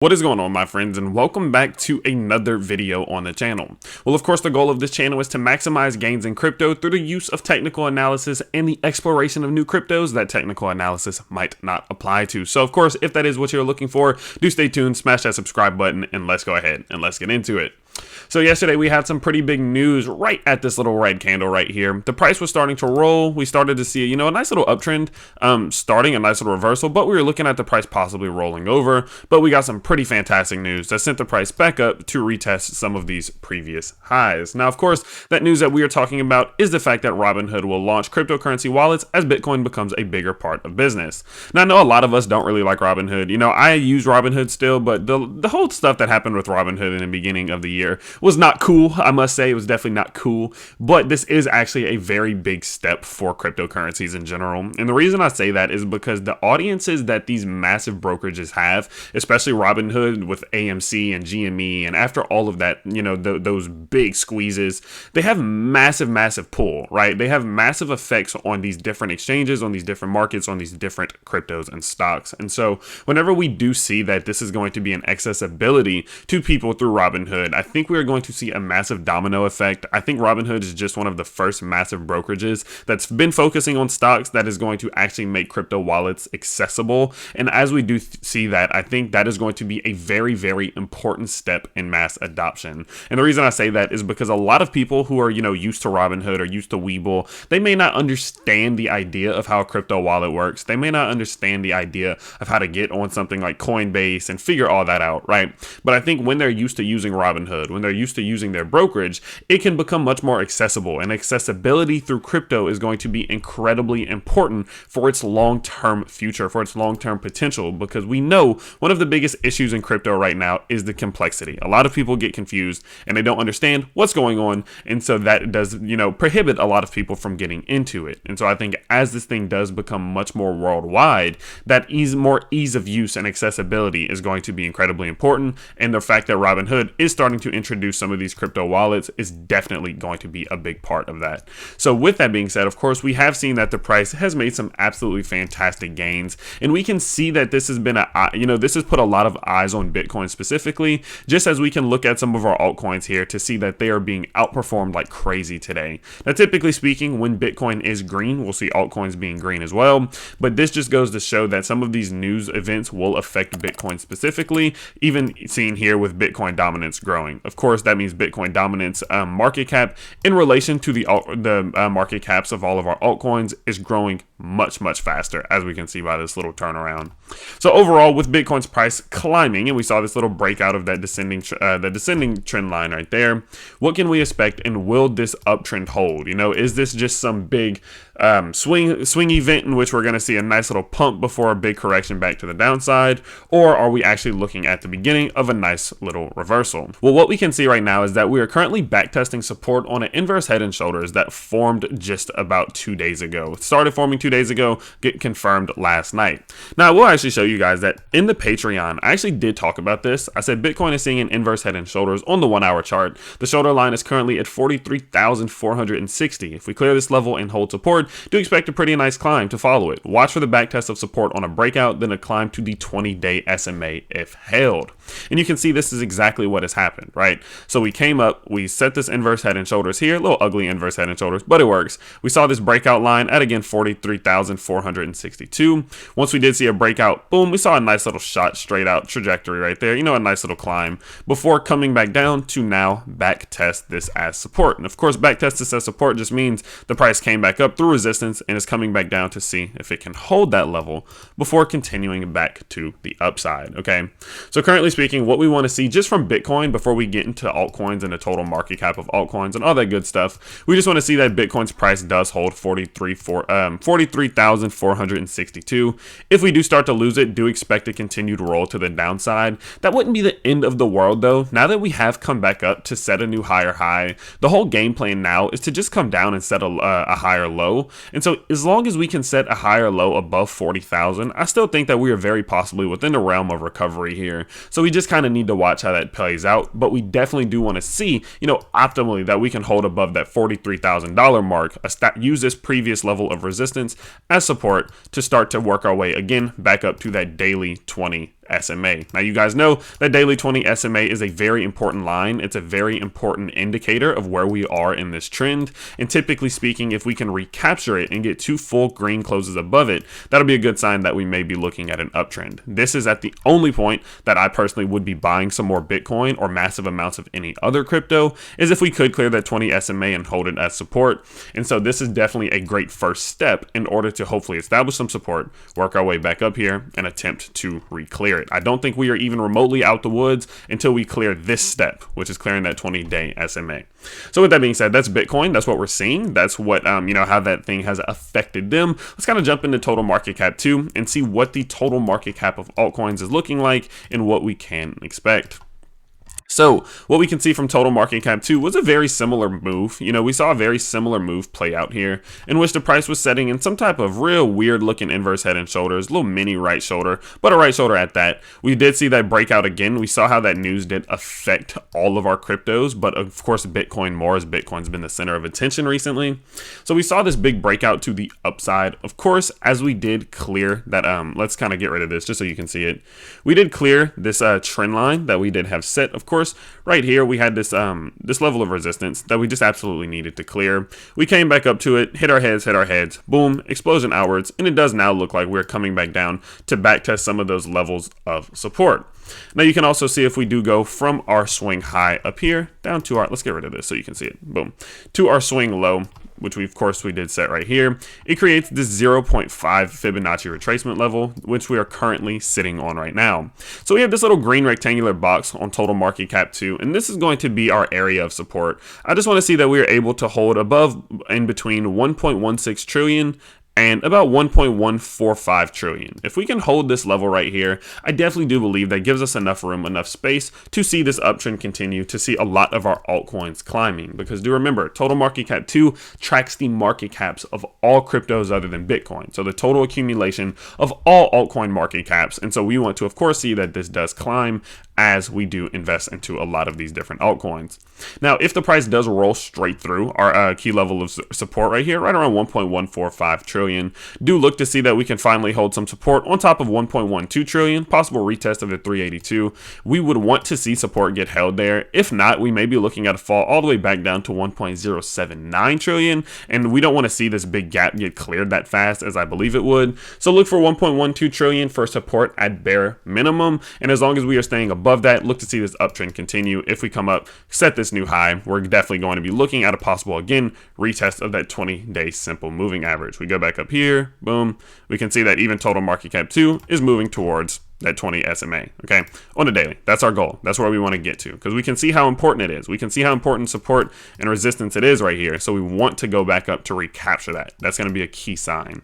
What is going on, my friends, and welcome back to another video on the channel. Well, of course, the goal of this channel is to maximize gains in crypto through the use of technical analysis and the exploration of new cryptos that technical analysis might not apply to. So, of course, if that is what you're looking for, do stay tuned, smash that subscribe button, and let's go ahead and let's get into it. So yesterday we had some pretty big news right at this little red candle right here. The price was starting to roll. We started to see, a nice little uptrend, starting a nice little reversal, but we were looking at the price possibly rolling over. But we got some pretty fantastic news that sent the price back up to retest some of these previous highs. Now, of course, that news that we are talking about is the fact that Robinhood will launch cryptocurrency wallets as Bitcoin becomes a bigger part of business. Now, I know a lot of us don't really like Robinhood. I use Robinhood still, but the whole stuff that happened with Robinhood in the beginning of the year was not cool. I must say it was definitely not cool, but this is actually a very big step for cryptocurrencies in general. And the reason I say that is because the audiences that these massive brokerages have, especially Robinhood with AMC and GME, and after all of that, those big squeezes, they have massive pull, right? They have massive effects on these different exchanges, on these different markets, on these different cryptos and stocks. And so whenever we do see that this is going to be an accessibility to people through Robinhood, I think we're going to see a massive domino effect. I think Robinhood is just one of the first massive brokerages that's been focusing on stocks that is going to actually make crypto wallets accessible. And as we do see that, I think that is going to be a very important step in mass adoption. And the reason I say that is because a lot of people who are, used to Robinhood or used to Webull, they may not understand the idea of how a crypto wallet works. They may not understand the idea of how to get on something like Coinbase and figure all that out, right? But I think when they're used to using Robinhood, when they're used to using their brokerage, it can become much more accessible, and accessibility through crypto is going to be incredibly important for its long-term future, for its long-term potential, because we know one of the biggest issues in crypto right now is the complexity. A lot of people get confused and they don't understand what's going on, and so that does, prohibit a lot of people from getting into it. And so I think as this thing does become much more worldwide, that more ease of use and accessibility is going to be incredibly important, and the fact that Robinhood is starting to introduce some of these crypto wallets is definitely going to be a big part of that. So with that being said, of course, we have seen that the price has made some absolutely fantastic gains, and we can see that this has been this has put a lot of eyes on Bitcoin specifically, just as we can look at some of our altcoins here to see that they are being outperformed like crazy today. Now, typically speaking, when Bitcoin is green, we'll see altcoins being green as well, but this just goes to show that some of these news events will affect Bitcoin specifically, even seen here with Bitcoin dominance growing. Of course, that means Bitcoin dominance market cap in relation to the market caps of all of our altcoins is growing much faster, as we can see by this little turnaround. So overall, with Bitcoin's price climbing, and we saw this little breakout of that descending trend line right there, what can we expect, and will this uptrend hold? Is this just some big swing event in which we're going to see a nice little pump before a big correction back to the downside, or are we actually looking at the beginning of a nice little reversal? Well, what we can see right now is that we are currently backtesting support on an inverse head and shoulders that formed just about 2 days ago. It started forming 2 days ago, get confirmed last night. Now, I will actually show you guys that in the Patreon, I actually did talk about this. I said Bitcoin is seeing an inverse head and shoulders on the 1 hour chart. The shoulder line is currently at 43,460. If we clear this level and hold support, do expect a pretty nice climb to follow it. Watch for the backtest of support on a breakout, then a climb to the 20-day SMA if held. And you can see this is exactly what has happened, right? So we came up, we set this inverse head and shoulders here, a little ugly inverse head and shoulders, but it works. We saw this breakout line at, again, 43,462. Once we did see a breakout, boom, we saw a nice little shot straight out trajectory right there, a nice little climb, before coming back down to now back test this as support. And of course, back test this as support just means the price came back up through resistance and is coming back down to see if it can hold that level before continuing back to the upside. Okay, so currently speaking, what we want to see just from Bitcoin before we get into altcoins and the total market cap of altcoins and all that good stuff, we just want to see that Bitcoin's price does hold 43,462. If we do start to lose it, do expect a continued roll to the downside. That wouldn't be the end of the world though. Now that we have come back up to set a new higher high, the whole game plan now is to just come down and set a higher low. And so as long as we can set a higher low above 40,000, I still think that we are very possibly within the realm of recovery here. So we just kind of need to watch how that plays out, but we definitely do want to see, optimally that we can hold above that $43,000 mark, use this previous level of resistance as support to start to work our way again back up to that daily 20 SMA. Now you guys know that daily 20 SMA is a very important line. It's a very important indicator of where we are in this trend, and typically speaking, if we can recapture it and get 2 full green closes above it, that'll be a good sign that we may be looking at an uptrend. This is at the only point that I personally would be buying some more Bitcoin or massive amounts of any other crypto, is if we could clear that 20 SMA and hold it as support. And so this is definitely a great first step in order to hopefully establish some support, work our way back up here, and attempt to re-clear it. I don't think we are even remotely out the woods until we clear this step, which is clearing that 20-day SMA. So with that being said, that's Bitcoin. That's what we're seeing. That's what, how that thing has affected them. Let's kind of jump into total market cap too and see what the total market cap of altcoins is looking like and what we can expect. So what we can see from total market cap 2 was a very similar move. We saw a very similar move play out here in which the price was setting in some type of real weird looking inverse head and shoulders, little mini right shoulder, but a right shoulder at that. We did see that breakout again. We saw how that news did affect all of our cryptos, but of course Bitcoin more, as Bitcoin's been the center of attention recently. So we saw this big breakout to the upside. Of course, as we did clear that, let's kind of get rid of this just so you can see it. We did clear this trend line that we did have set. Of course, right here we had this this level of resistance that we just absolutely needed to clear. We came back up to it, hit our heads, boom, explosion outwards, and it does now look like we're coming back down to backtest some of those levels of support. Now you can also see if we do go from our swing high up here down to our, let's get rid of this so you can see it, boom, to our swing low, which we did set right here. It creates this 0.5 Fibonacci retracement level, which we are currently sitting on right now. So we have this little green rectangular box on total market cap 2, and this is going to be our area of support. I just want to see that we are able to hold above in between 1.16 trillion and about 1.145 trillion. If we can hold this level right here, I definitely do believe that gives us enough room, enough space to see this uptrend continue, to see a lot of our altcoins climbing. Because do remember, total market cap 2 tracks the market caps of all cryptos other than Bitcoin. So the total accumulation of all altcoin market caps. And so we want to, of course, see that this does climb as we do invest into a lot of these different altcoins. Now, if the price does roll straight through our key level of support right here, right around 1.145 trillion, do look to see that we can finally hold some support on top of 1.12 trillion, possible retest of the 382. We would want to see support get held there. If not, we may be looking at a fall all the way back down to 1.079 trillion, and we don't want to see this big gap get cleared that fast as I believe it would. So look for 1.12 trillion for support at bare minimum, and as long as we are staying above that, look to see this uptrend continue. If we come up, set this new high, we're definitely going to be looking at a possible, again, retest of that 20-day simple moving average. We go back up here, boom, we can see that even total market cap 2 is moving towards that 20 SMA, okay, on a daily. That's our goal. That's where we want to get to, because we can see how important it is. We can see how important support and resistance it is right here, so we want to go back up to recapture that. That's going to be a key sign.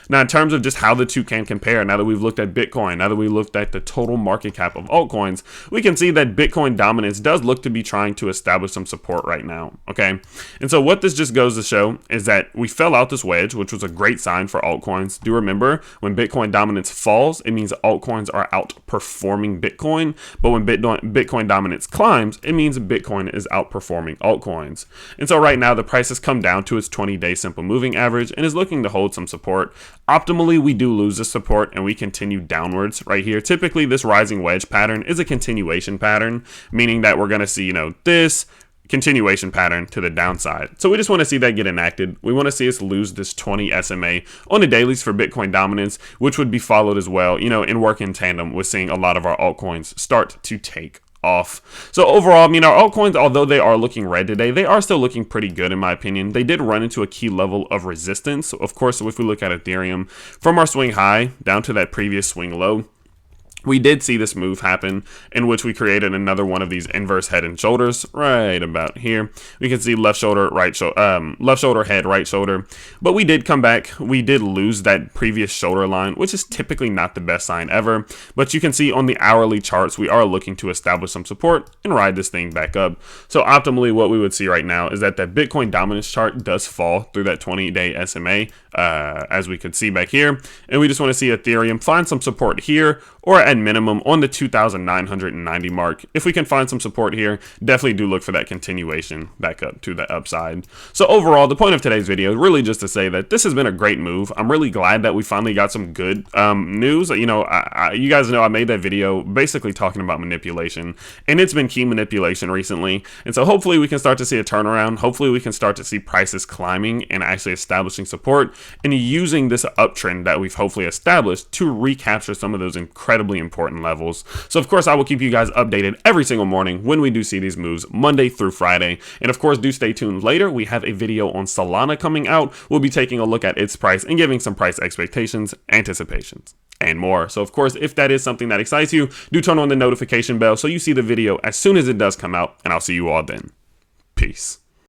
Now, in terms of just how the two can compare, now that we've looked at Bitcoin, now that we looked at the total market cap of altcoins, we can see that Bitcoin dominance does look to be trying to establish some support right now, okay? And so what this just goes to show is that we fell out this wedge, which was a great sign for altcoins. Do remember, when Bitcoin dominance falls, it means altcoins are outperforming Bitcoin, but when Bitcoin dominance climbs, it means Bitcoin is outperforming altcoins. And so right now, the price has come down to its 20-day simple moving average and is looking to hold some support. Optimally, we do lose this support and we continue downwards right here. Typically, this rising wedge pattern is a continuation pattern, meaning that we're going to see, this continuation pattern to the downside. So we just want to see that get enacted. We want to see us lose this 20 SMA on the dailies for Bitcoin dominance, which would be followed as well, and work in tandem with seeing a lot of our altcoins start to take off. So overall, our altcoins, although they are looking red today, they are still looking pretty good in my opinion. They did run into a key level of resistance. So of course, if we look at Ethereum, from our swing high down to that previous swing low, we did see this move happen in which we created another one of these inverse head and shoulders right about here. We can see left shoulder, left shoulder, head, right shoulder. But we did come back. We did lose that previous shoulder line, which is typically not the best sign ever. But you can see on the hourly charts, we are looking to establish some support and ride this thing back up. So optimally, what we would see right now is that Bitcoin dominance chart does fall through that 20-day SMA, as we could see back here. And we just want to see Ethereum find some support here, or at minimum on the 2,990 mark. If we can find some support here, definitely do look for that continuation back up to the upside. So overall, the point of today's video is really just to say that this has been a great move. I'm really glad that we finally got some good news. You know, you guys know I made that video basically talking about manipulation, and it's been key manipulation recently. And so hopefully we can start to see a turnaround. Hopefully we can start to see prices climbing and actually establishing support and using this uptrend that we've hopefully established to recapture some of those incredibly important levels. So of course I will keep you guys updated every single morning when we do see these moves, Monday through Friday. And of course, do stay tuned later. We have a video on Solana coming out. We'll be taking a look at its price and giving some price expectations, anticipations, and more. So of course, if that is something that excites you, do turn on the notification bell so you see the video as soon as it does come out, and I'll see you all then. Peace.